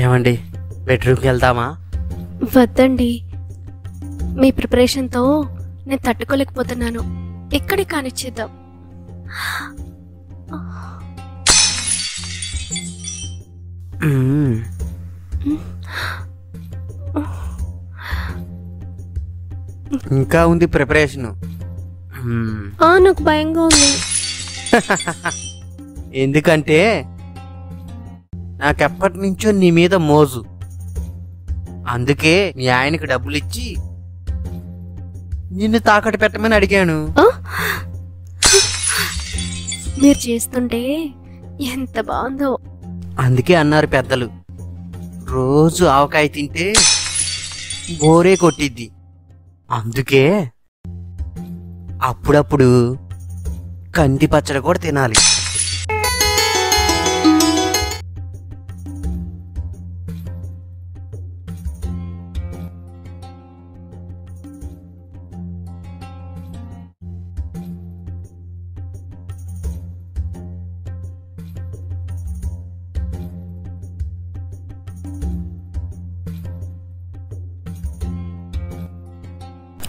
ఏమండి, బెడ్రూమ్కి వెళ్దామా? వద్దండి, మీ ప్రిపరేషన్తో నేను తట్టుకోలేకపోతున్నాను. ఇక్కడే కానిచ్చేద్దాం. ఇంకా ఉంది ప్రిపరేషన్. నాకు భయంగా ఉంది. ఎందుకంటే నాకెప్పటి నుంచో నీ మీద మోజు. అందుకే మీ ఆయనకి డబ్బులు ఇచ్చి నిన్ను తాకట్టు పెట్టమని అడిగాను. మీరు చేస్తుంటే ఎంత బాగుందో. అందుకే అన్నారు పెద్దలు, రోజు ఆవకాయ తింటే బోరే కొట్టిద్ది. అందుకే అప్పుడప్పుడు కంది పచ్చడి కూడా తినాలి.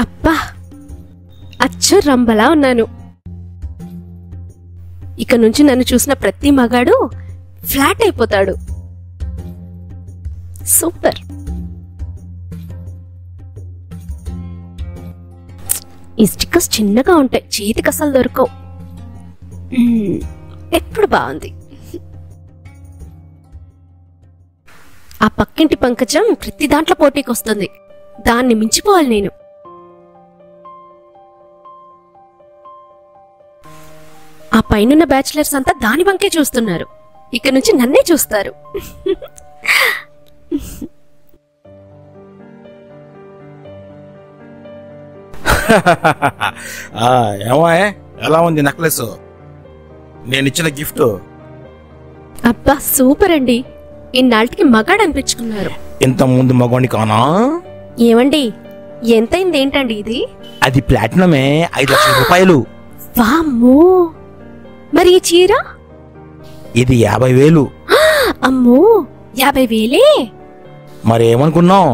అబ్బా, అచ్చు రంబలా ఉన్నాను. ఇక నుంచి నన్ను చూసిన ప్రతి మగాడు ఫ్లాట్ అయిపోతాడు. సూపర్. ఈ స్టిక్కర్స్ చిన్నగా ఉంటాయి, చేతికి అసలు దొరకవు. ఎప్పుడు బాగుంది. ఆ పక్కింటి పంకజం ప్రతి దాంట్లో పోటీకి వస్తుంది. దాన్ని మించిపోవాలి నేను. ఆ పైనున్న బ్యాచిలర్స్ అంతా దాని వంకే చూస్తున్నారు. ఇక నుంచి నన్నే చూస్తారు. ఏమో, ఎలా ఉంది నెక్లెస్? నేను ఇచ్చిన గిఫ్ట్. అబ్బా సూపర్ అండి. ఇన్నాళ్ళకి మగాడు అనిపించుకున్నారు. ఇంత ముందు మగవాణి కానా? ఏమండి, ఎంతైంది ఏంటండి ఇది? అది ప్లాటినమే, 5 లక్షల రూపాయలు. వామ్మో, మరి ఈ చీర? ఇది 50,000. అమ్మో, 50,000? మరేమనుకున్నావు?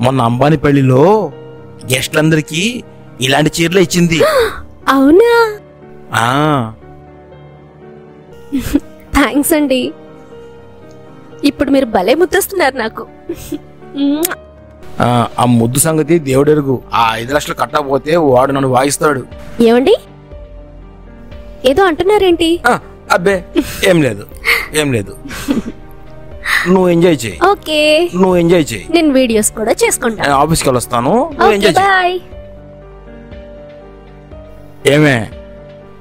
మొన్న అంబానీ పెళ్లిలో గెస్ట్లందరికీ ఇలాంటి చీరలే ఇచ్చింది. అవునా? ఆ థ్యాంక్స్ అండి. ఇప్పుడు మీరు భలే ముద్దస్తున్నారు నాకు. ఆ ముద్దు సంగతి దేవుడెరుగు. ఆ 5 లక్షలు కట్టకపోతే వాడు నన్ను వాయిస్తాడు. ఏమండి, ఏదో అంటున్నారేంటి? అబ్బే ఏం లేదు, ఏం లేదు. నువ్వు ఎంజాయ్ చేయి. ఓకే, నువ్వు ఎంజాయ్ చేయి. నేను వీడియోస్ కూడా చేసుకుంటా. నేను ఆఫీస్కి వెళ్ళొస్తాను, నువ్వు ఓకే, ఎంజాయ్ చేయి. బాయ్. ఏమే,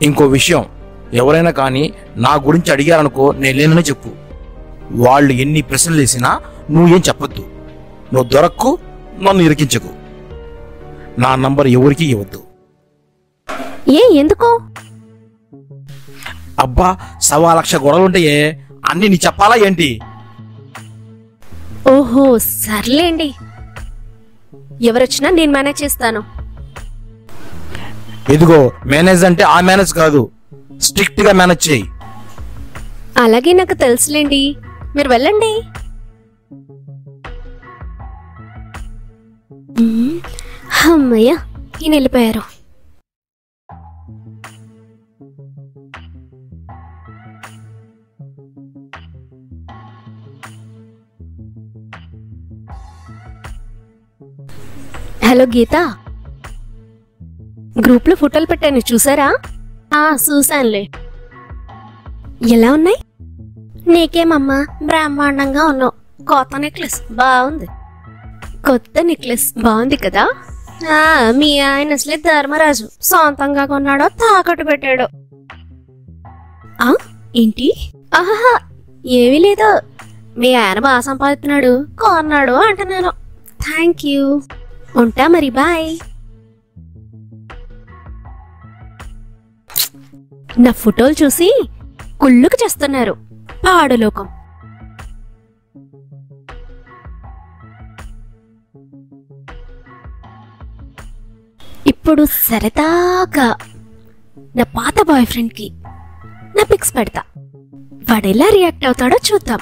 ఇంకో విషయం, ఎవరైనా కానీ నా గురించి అడిగారనుకో, నేను లేనని చెప్పు. వాళ్ళు ఎన్ని ప్రశ్నలు వేసినా నువ్వేం చెప్పొద్దు. నువ్వు దొరక్కు, నన్ను ఇరికించకు. నా నంబర్ ఎవరికి ఇవ్వద్దు. ఎందుకు? అబ్బా, 1,00,000 గొడవలుంటాయే, అన్ని నీ చెప్పాలా ఏంటి? ఓహో, సర్లేండి. ఎవరొచ్చినా నేను మేనేజ్ చేస్తాను. ఇదిగో, మేనేజ్ అంటే ఆ మేనేజ్ కాదు, స్ట్రిక్ట్ గా మేనేజ్ చేయి. అలాగే, నాకు తెలుసులేండి. మీరు వెళ్ళండి. అమ్మయ్య, ఈయన వెళ్ళిపోయారు. హలో గీత, గ్రూప్ లో ఫోటోలు పెట్టాను, చూసారా? చూసానులే. ఎలా ఉన్నాయి? నీకేమమ్మా, బ్రహ్మాండంగా ఉన్నావు. కొత్త నెక్లెస్ బాగుంది. కొత్త నెక్లెస్ బాగుంది కదా? మీ ఆయన అసలే ధర్మరాజు, సొంతంగా కొన్నాడో తాకట్టు పెట్టాడు. ఏంటి? ఆహా, ఏమీ లేదు. మీ ఆయన బాగా సంపాదిస్తున్నాడు, కొన్నాడు అంటున్నాను. Thank you. ఉంటా మరి, బాయ్. నా ఫోటోలు చూసి కుళ్ళుకు చేస్తున్నారు. పాడులోకం. ఇప్పుడు సరదాగా నా పాత బాయ్ ఫ్రెండ్ కి నా పిక్స్ పెడతా. వాడెలా రియాక్ట్ అవుతాడో చూద్దాం.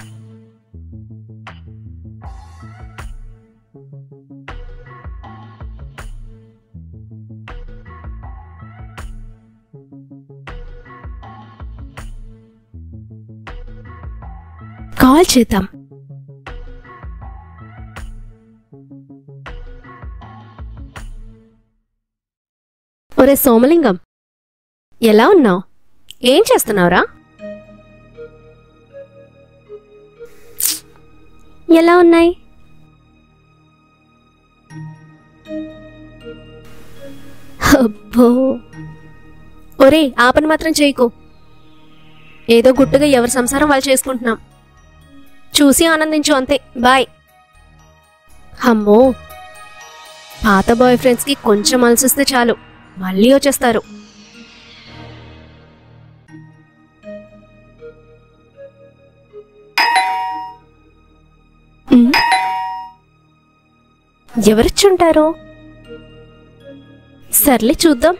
కాల్ చేద్దాం. ఒరే సోమలింగం, ఎలా ఉన్నావు? ఏం చేస్తున్నావురా? ఎలా ఉన్నాయి? అబ్బో, ఒరే ఆ పని మాత్రం చేయకు. ఏదో గుట్టుగా ఎవరి సంసారం వాళ్ళు చేసుకుంటున్నాం. చూసి ఆనందించు అంతే. బాయ్. అమ్మో, పాత బాయ్ ఫ్రెండ్స్కి కొంచెం అలసిస్తే చాలు మళ్ళీ వచ్చేస్తారు. ఎవరొచ్చుంటారు? సర్లే చూద్దాం.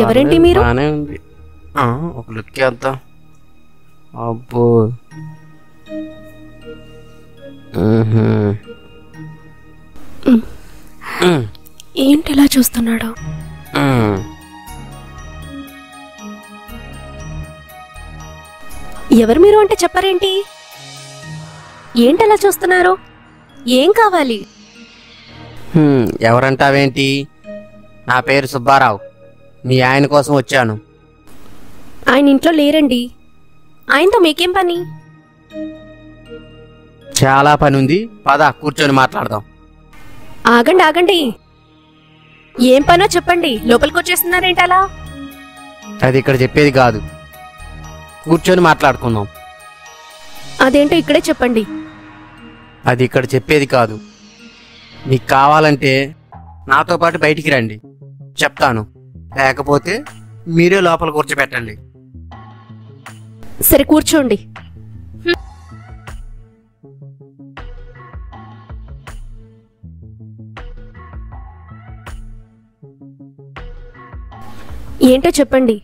ఎవరండి మీరు? బానే ఉంది. ఒక లుక్ వేద్దాం. అబ్బో, ఏంటి ఇలా చూస్తున్నాడు? ఎవరు మీరు అంటే చెప్పారేంటి? ఏంటలా చూస్తున్నారు? ఏం కావాలి? ఎవరంటావేంటి? నా పేరు సుబ్బారావు. మీ ఆయన కోసం వచ్చాను. ఆయన ఇంట్లో లేరండి. ఆయనతో మీకేం పని? చాలా పని ఉంది, పద కూర్చొని మాట్లాడదాం. ఆగండి ఆగండి, ఏం పనో చెప్పండి. లోపలికి వచ్చేస్తున్నారేంటి అలా? అది ఇక్కడ చెప్పేది కాదు, కూర్చొని మాట్లాడుకుందాం. అదేంటో ఇక్కడే చెప్పండి. అది ఇక్కడ చెప్పేది కాదు. మీకు కావాలంటే నాతో పాటు బయటికి రండి, చెప్తాను. లేకపోతే మీరే లోపల కూర్చోబెట్టండి. సరే కూర్చోండి. ఏంటో చెప్పండి.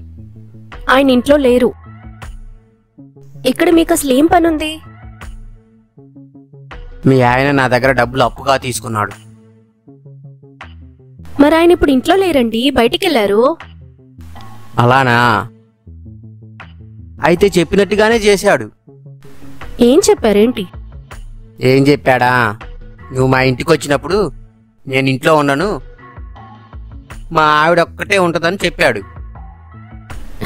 ఆయన ఇంట్లో లేరు. ఇక్కడ మీకు అసలు ఏం పనుంది? మీ ఆయన నా దగ్గర డబ్బులు అప్పుగా తీసుకున్నాడు. మరి ఆయన ఇప్పుడు ఇంట్లో లేరండి, బయటికి వెళ్ళారు. అలానా? అయితే చెప్పినట్టుగానే చేశాడు. ఏం చెప్పారేంటి? ఏం చెప్పాడా? నువ్వు మా ఇంటికి వచ్చినప్పుడు నేను ఇంట్లో ఉండను, మా ఆవిడ ఒక్కటే ఉంటుందని చెప్పాడు.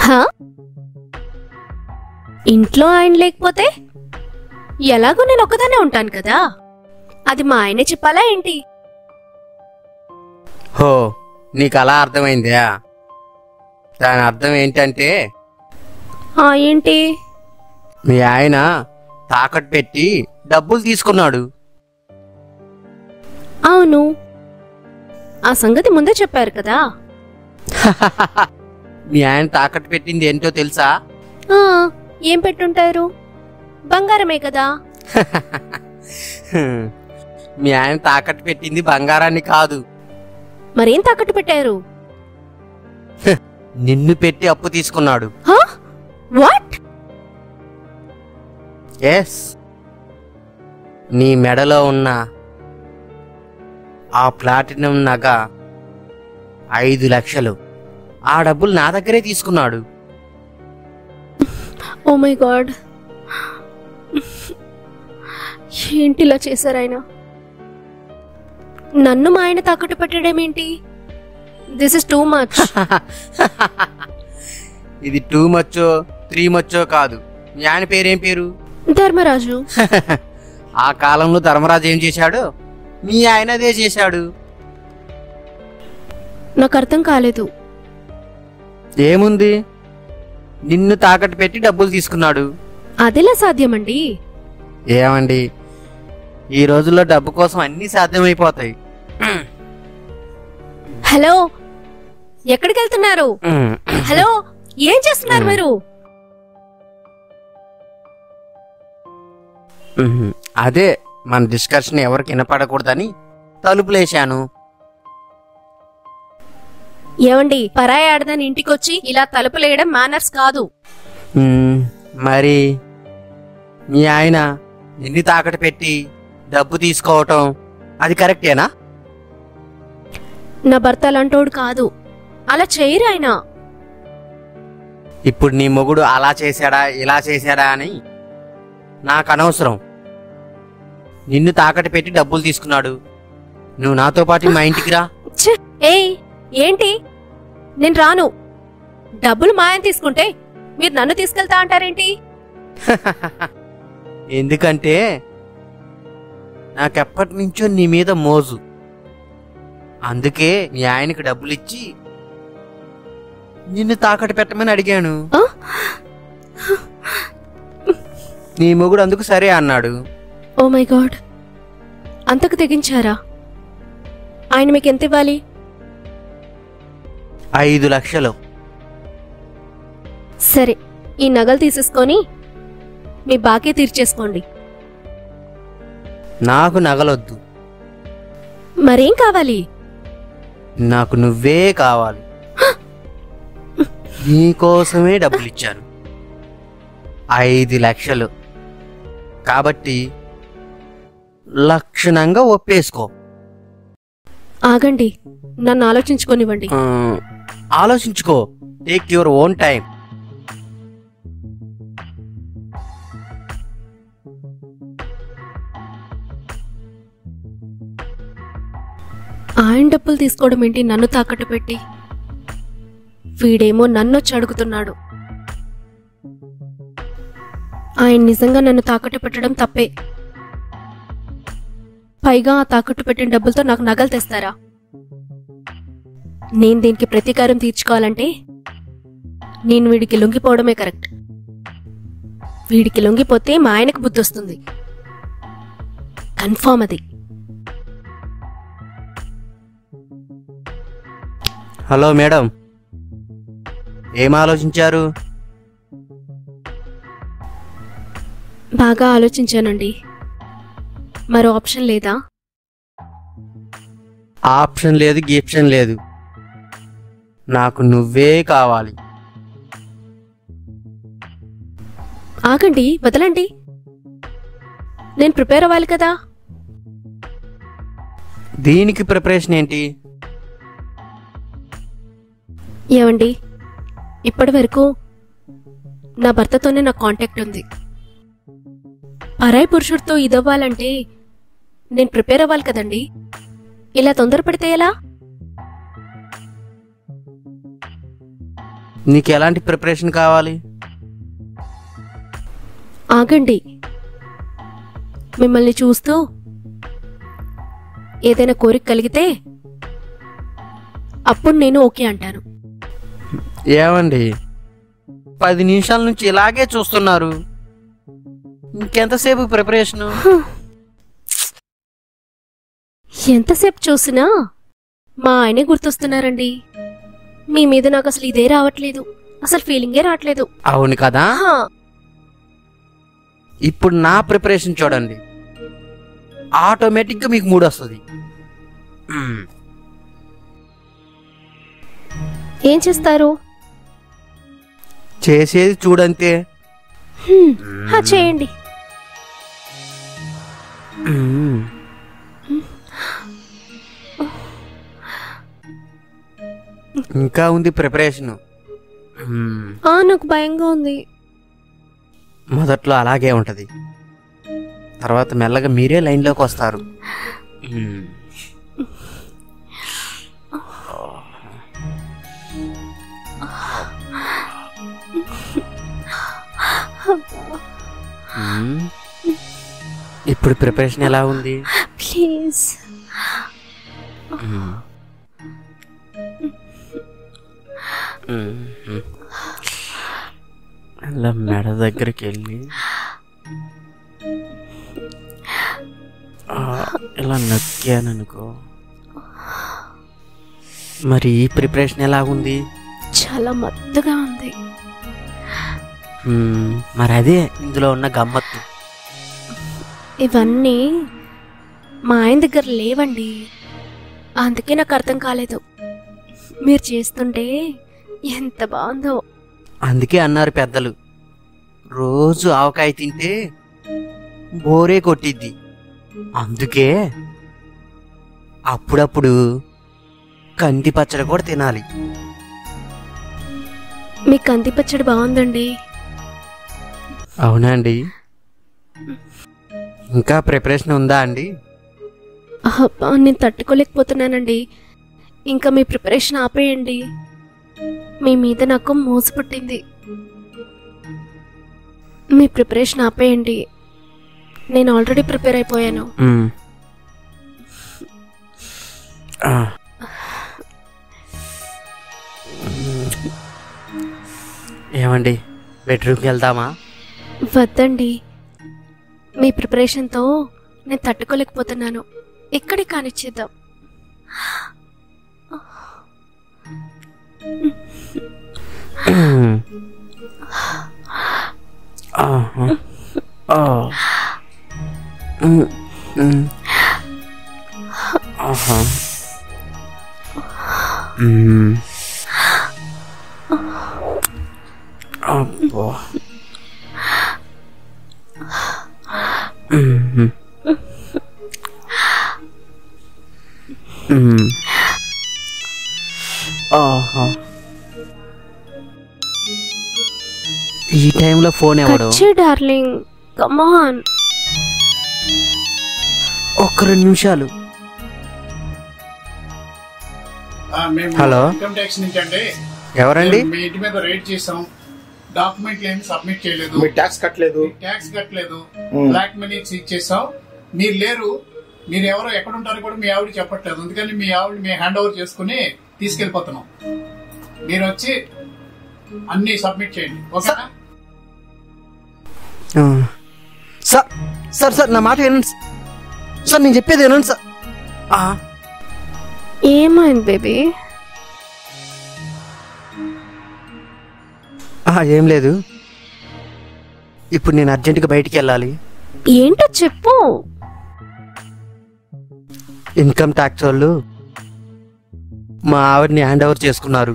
హా? ఇంట్లో ఆయన లేకపోతే ఎలాగో నేను ఒక్కదానే ఉంటాను కదా, అది మా ఆయనే చెప్పాలా ఏంటి? హో, నీకు అలా అర్థమైందా? దాని అర్థం ఏంటంటే ఏంటి? మీ ఆయన తాకట్టు పెట్టి డబ్బులు తీసుకున్నాడు. అవును, ఆ సంగతి ముందే చెప్పారు కదా. మీ ఆయన తాకట్టు పెట్టింది ఏంటో తెలుసా? ఏం పెట్టుంటారు? బంగారమే కదా. మీ ఆయన తాకట్టు పెట్టింది బంగారాన్ని కాదు. మరేం తాకట్టు పెట్టారు? నిన్ను పెట్టి అప్పు తీసుకున్నాడు. వాట్? ఎస్, నీ మెడలో ఉన్న ఆ ప్లాటినం నగ 5 లక్షలు, ఆ డబ్బులు నా దగ్గరే తీసుకున్నాడు. ఓ మై గాడ్, ఏంటిలా చేశారు ఆయన? నన్ను మా ఆయన తాకట్టు పెట్టడమేంటి? This is too much. ఇది 2 మచ్చో 3 మచ్చో కాదు. మీ ఆయన పేరేం పేరు? ధర్మరాజు. ఆ కాలంలో ధర్మరాజు ఏం చేశాడు, మీ ఆయన అదే చేశాడు. నాకు అర్థం కాలేదు. ఏముంది, నిన్ను తాకట్టు పెట్టి డబ్బులు తీసుకున్నాడు. అదెలా సాధ్యమండి? ఏమండి, ఈ రోజుల్లో డబ్బు కోసం అన్నీ సాధ్యమైపోతాయి. హలో, ఎక్కడికి వెళ్తున్నారు? హలో, ఏం చేస్తున్నారు మీరు? అదే మన డిస్కషన్ ఎవరికి వినపడకూడదని తలుపులేశాను. ఏమండి, పరాయి ఆడదాని ఇంటికొచ్చి ఇలా తలుపులేయడం మేనర్స్ కాదు. మరి మీ ఆయన నిన్ను తాకట్టు పెట్టి డబ్బు తీసుకోవటం అది కరెక్టేనా? నా భర్త అలాంటోడు కాదు, అలా చేయరు ఆయన. ఇప్పుడు నీ మొగుడు అలా చేశాడా ఇలా చేశాడా అని నాకు అనవసరం. నిన్ను తాకట్టు పెట్టి డబ్బులు తీసుకున్నాడు. నువ్వు నాతో పాటు మా ఇంటికి రా. ఏయ్, ఏంటి? నేను రాను. డబ్బులు మా ఆయన తీసుకుంటే మీరు నన్ను తీసుకెళ్తా అంటారేంటి? ఎందుకంటే నాకెప్పటి నుంచో నీ మీద మోజు. అందుకే మీ ఆయనకి డబ్బులు ఇచ్చి నిన్ను తాకట్టు పెట్టమని అడిగాను. నీ మొగుడు అందుకు సరే అన్నాడు. ఓ మై గాడ్, అంతకు తెగించారా? ఆయన మీకు ఎంత ఇవ్వాలి? 5 లక్షలు. సరే, ఈ నగలు తీసేసుకొని మీ బాకీ తీర్చేసుకోండి. నాకు నగలొద్దు. మరేం కావాలి? నాకు నువ్వే కావాలి. నీకోసమే డబ్బులు ఇచ్చాను, 5 లక్షలు. కాబట్టి లక్షణంగా ఒప్పేసుకో. ఆగండి, నన్ను ఆలోచించుకోనివ్వండి. ఆలోచించుకో. Take your own time. ఆయన డబ్బులు తీసుకోవడం ఏంటి నన్ను తాకట్టు పెట్టి? వీడేమో నన్నొచ్చి అడుగుతున్నాడు. ఆయన నిజంగా నన్ను తాకట్టు పెట్టడం తప్పే. పైగా ఆ తాకట్టు పెట్టిన డబ్బులతో నాకు నగలు తెస్తారా? నేను దీనికి ప్రతీకారం తీర్చుకోవాలంటే నేను వీడికి లొంగిపోవడమే కరెక్ట్. వీడికి లొంగిపోతే మా ఆయనకు బుద్ధి వస్తుంది, కన్ఫర్మ్ అది. హలో మేడం, ఏం ఆలోచించారు? బాగా ఆలోచించానండి. మరో ఆప్షన్ లేదా? ఆప్షన్ లేదు, గీప్షన్ లేదు. నాకు నువ్వే కావాలి. ఆగండి, వదలండి. నేను ప్రిపేర్ అవ్వాలి కదా. దీనికి ప్రిపరేషన్ ఏంటి? ఏమండి, ఇప్పటి వరకు నా భర్తతోనే నా కాంటాక్ట్ ఉంది. పరాయి పురుషుడితో ఇదవ్వాలంటే నేను ప్రిపేర్ అవ్వాలి కదండి. ఇలా తొందరపడితే ఎలా? నీకు ఎలాంటి ప్రిపరేషన్ కావాలి? ఆగండి, మిమ్మల్ని చూస్తూ ఏదైనా కోరిక కలిగితే అప్పుడు నేను ఓకే అంటాను. ఏమండి, 10 నిమిషాల నుంచి ఇలాగే చూస్తున్నారు. ఇంకెంతసేపు ప్రిపరేషను? ఎంతసేపు చూసినా మా ఆయనే గుర్తొస్తున్నారండి. మీ మీద నాకు అసలు ఇదే రావట్లేదు, అసలు ఫీలింగే రావట్లేదు. అవును కదా. ఇప్పుడు నా ప్రిపరేషన్ చూడండి, ఆటోమేటిక్గా మీకు మూడ్ వస్తుంది. ఏం చేస్తారు? చేసేది చూడంతే. చేయండి. ఇంకా ఉంది ప్రిపరేషన్. నాకు భయంగా ఉంది. మొదట్లో అలాగే ఉంటది, తర్వాత మెల్లగా మీరే లైన్లోకి వస్తారు. ఇప్పుడు ప్రిపరేషన్ ఎలా ఉంది? ప్లీజ్. అలా మెడ దగ్గరికి వెళ్ళి ఇలా నొక్కాననుకో. మరి ఈ ప్రిపరేషన్ ఎలా ఉంది? చాలా మత్తుగా ఉంది. మరి అదే ఇందులో ఉన్న గమ్మత్తు. ఇవన్నీ మా ఆయన దగ్గర లేవండి, అందుకే నాకు అర్థం కాలేదు. మీరు చేస్తుంటే ఎంత బాగుందో. అందుకే అన్నారు పెద్దలు, రోజు ఆవకాయ తింటే బోరే కొట్టిద్ది. అందుకే అప్పుడప్పుడు కంది పచ్చడి కూడా తినాలి. మీ కంది పచ్చడి బాగుందండి. అవునా అండి? ఇంకా ప్రిపరేషన్ ఉందా అండి? అబ్బా, నేను తట్టుకోలేకపోతున్నానండి. ఇంకా మీ ప్రిపరేషన్ ఆపేయండి. మీ మీద నాకు మోసు పుట్టింది. మీ ప్రిపరేషన్ ఆపేయండి. నేను ఆల్రెడీ ప్రిపేర్ అయిపోయాను. ఏమండి, బెడ్రూమ్కి వెళ్దామా? వద్దండి, మీ ప్రిపరేషన్తో నేను తట్టుకోలేకపోతున్నాను. ఇక్కడే కానిచ్చేద్దాం. అబ్బో. ఈ టైంలో ఫోన్ ఎవడు? Darling, come on. ఒక్క 2 నిమిషాలు. హలో, ఇన్కమ్ ట్యాక్స్ నుంచి అండి. ఎవరండి? మీ ఇంటి మీద రైడ్ చేసాం. డాక్యుమెంట్లు ఏమి సబ్మిట్ చేయలేదు, మీరు ట్యాక్స్ కట్టలేదు. ట్యాక్స్ కట్టలేదు, బ్లాక్ మనీ ఇచ్చేసాం. మీరు లేరు. మీరు ఎవరో ఎక్కడ ఉంటారో కూడా మీ ఆవిడ చెప్పట్లేదు. అందుకని మీ ఆవిడ మీ హ్యాండ్ ఓవర్ చేసుకుని తీసుకెళ్లిపోతున్నాం. మీరు వచ్చి అన్ని సబ్మిట్ చేయండి, ఓకేనా? సార్ సార్ సార్ నా మాట వినండి సార్, నేను చెప్పేది వినండి సార్. ఏమైంది బేబీ? ఏం లేదు, ఇప్పుడు నేను అర్జెంటుగా బయటికి వెళ్ళాలి. ఏంటో చెప్పు. ఇన్కమ్ ట్యాక్స్ వాళ్ళు మా ఆవిడని హ్యాండ్ ఓవర్ చేసుకున్నారు.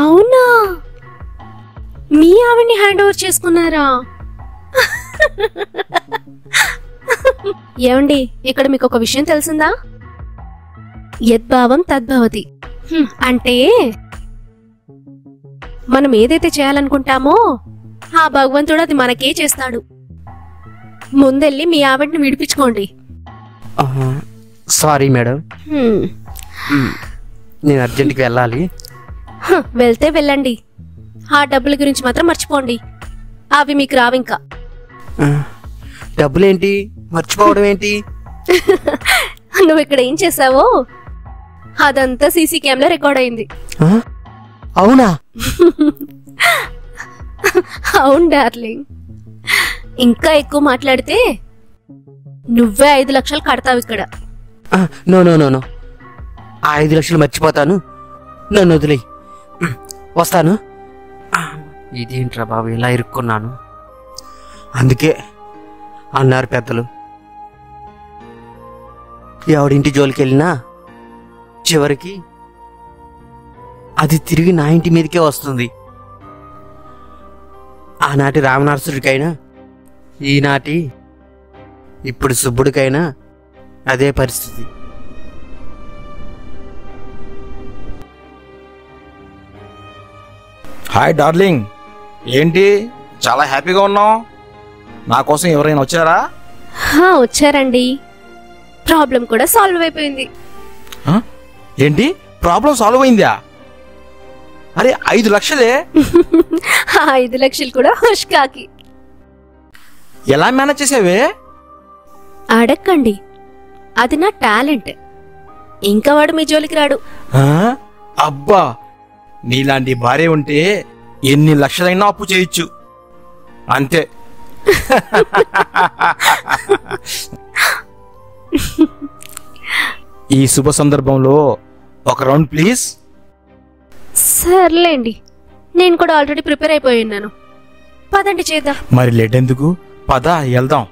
అవునా? మీ ఆవిడ్ని హ్యాండ్ ఓవర్ చేసుకున్నారా? ఏమండి, ఇక్కడ మీకు ఒక విషయం తెలిసిందా? యద్భావం తద్భవతి. అంటే మనం ఏదైతే చేయాలనుకుంటామో ఆ భగవంతుడు అది మనకే చేస్తాడు. ముందెళ్ళి మీ ఆవిడ్ని విడిపించుకోండి. సారీ మేడం, నేను అర్జెంటుగా వెళ్ళాలి. వెళ్తే వెళ్ళండి, ఆ డబ్బుల గురించి మాత్రం మర్చిపోండి. అవి మీకు రావింకా. డబ్బులేంటి, మర్చిపోవడం ఏంటి? నువ్వు ఇక్కడ ఏం చేసావో అదంతా సీసీ కెమెరా రికార్డ్ అయింది. అవునా? అవును డార్లింగ్. ఇంకా ఎక్కువ మాట్లాడితే నువ్వే 5 లక్షలు కడతావు ఇక్కడ. నో నో నో నో, ఆ 5 లక్షలు మర్చిపోతాను, నన్ను వదిలేయి. వస్తాను. ఇదేంట్రా బాబు, ఇలా ఇరుక్కున్నాను. అందుకే అన్నారు పెద్దలు, ఎవడింటి జోలికి వెళ్ళినా చివరికి అది తిరిగి నా ఇంటి మీదకే వస్తుంది. ఆనాటి రామనరసుడికైనా, ఈనాటి ఇప్పుడు సుబ్బుడికైనా అదే పరిస్థితి. హాయ్ డార్లింగ్, ఏంటి చాలా హ్యాపీగా ఉన్నావు? నా కోసం ఎవరైనా వచ్చారా? వచ్చారండి. ప్రాబ్లం కూడా సాల్వ్ అయిపోయింది. ఏంటి ప్రాబ్లం సాల్వ్ అయిందా? అరే 5 లక్షలే? 5 లక్షలు కూడా హుష్కాకి. ఎలా మేనేజ్ చేసావే? అడక్కండి, అది నా టాలెంట్. ఇంకా వాడు మీ జోలికి రాడు. అబ్బా, నీలాంటి భార్య ఉంటే ఎన్ని లక్షలైనా అప్పు చేయొచ్చు. అంతే. ఈ శుభ సందర్భంలో ఒక రౌండ్ ప్లీజ్. సర్లేండి, నేను కూడా ఆల్రెడీ ప్రిపేర్ అయిపోయి ఉన్నాను. పదండి చేద్దాం. మరి లేట్ ఎందుకు? పద వెళ్దాం.